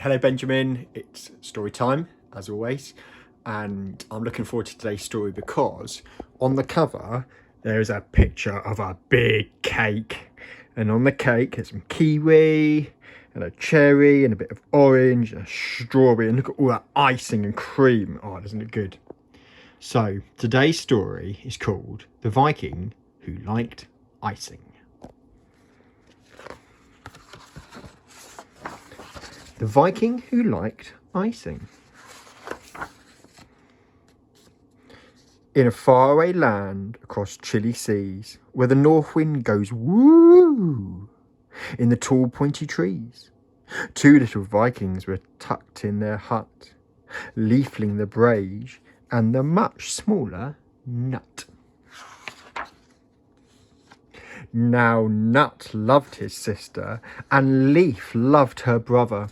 Hello Benjamin, it's story time as always, and I'm looking forward to today's story because on the cover there is a picture of a big cake, and on the cake there's some kiwi and a cherry and a bit of orange and a strawberry, and look at all that icing and cream. Oh, isn't it good? So today's story is called The Viking Who Liked Icing. The Viking Who Liked Icing. In a faraway land across chilly seas, where the north wind goes woo, in the tall pointy trees, two little Vikings were tucked in their hut, leafling the brage and the much smaller Nut. Now Nut loved his sister, and Leaf loved her brother.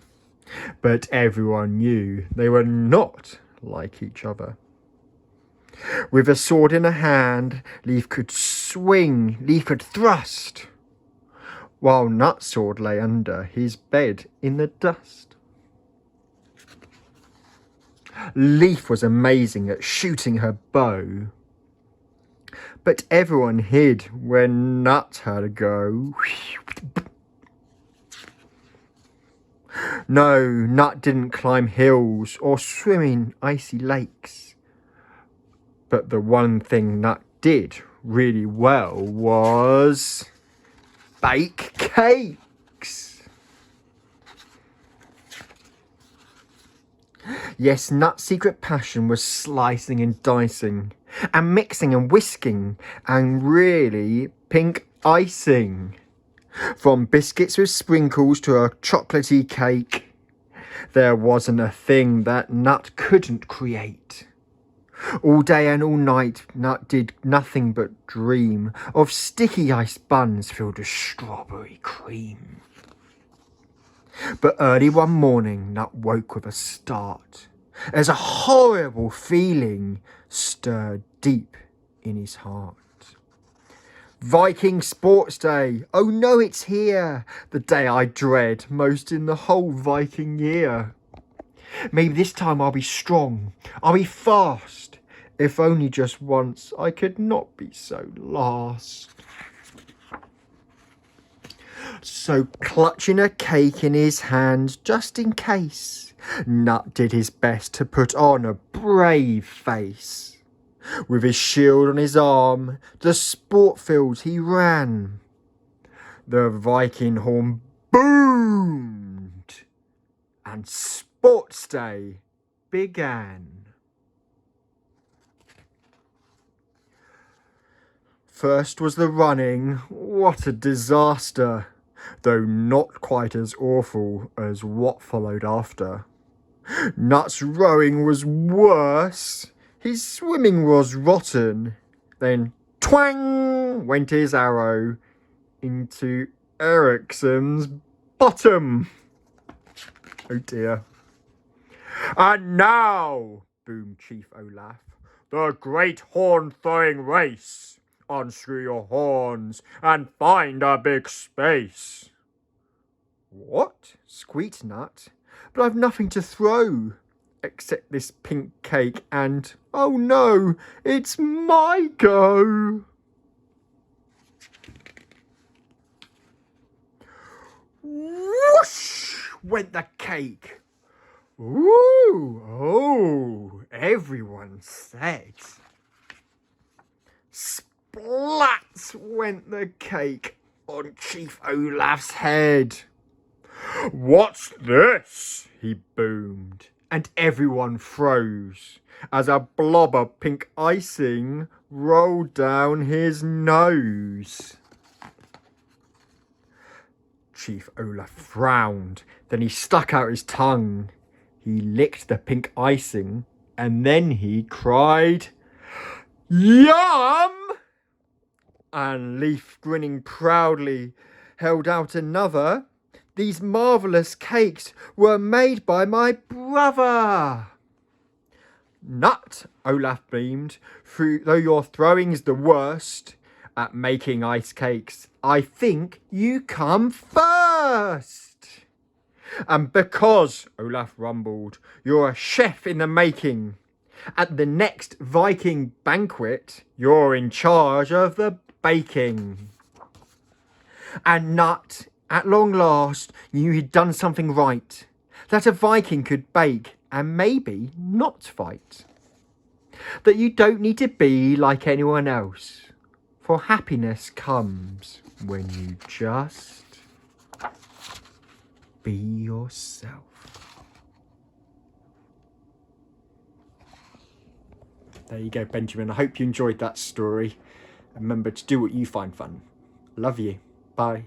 But everyone knew they were not like each other. With a sword in a hand, Leaf could swing, Leaf could thrust, while Nut's sword lay under his bed in the dust. Leaf was amazing at shooting her bow, but everyone hid when Nut heard her go. No, Nut didn't climb hills or swim in icy lakes. But the one thing Nut did really well was bake cakes. Yes, Nut's secret passion was slicing and dicing and mixing and whisking and really pink icing. From biscuits with sprinkles to a chocolatey cake, there wasn't a thing that Nut couldn't create. All day and all night, Nut did nothing but dream of sticky iced buns filled with strawberry cream. But early one morning, Nut woke with a start, as a horrible feeling stirred deep in his heart. Viking Sports Day, oh no, it's here, the day I dread most in the whole Viking year. Maybe this time I'll be strong, I'll be fast, if only just once I could not be so last. So clutching a cake in his hand just in case, Nut did his best to put on a brave face. With his shield on his arm, the sport fields he ran. The Viking horn boomed, and Sports Day began. First was the running, what a disaster, though not quite as awful as what followed after. Nut's rowing was worse. His swimming was rotten. Then twang went his arrow into Ericsson's bottom. Oh dear. And now, boomed Chief Olaf, the great horn throwing race. Unscrew your horns and find a big space. What? Squeaked Nut. But I've nothing to throw except this pink cake and, oh no, it's my go. Whoosh went the cake. Ooh, oh, everyone said. Splat went the cake on Chief Olaf's head. What's this? He boomed, and everyone froze as a blob of pink icing rolled down his nose. Chief Olaf frowned, then he stuck out his tongue. He licked the pink icing, and then he cried, "Yum!" And Leaf, grinning proudly, held out another. These marvellous cakes were made by my brother. Nut, Olaf beamed, though your throwing's the worst at making ice cakes, I think you come first. And because, Olaf rumbled, you're a chef in the making, at the next Viking banquet, you're in charge of the baking. And Nut, at long last, knew he'd done something right, that a Viking could bake and maybe not fight. That you don't need to be like anyone else, for happiness comes when you just be yourself. There you go, Benjamin. I hope you enjoyed that story. Remember to do what you find fun. Love you. Bye.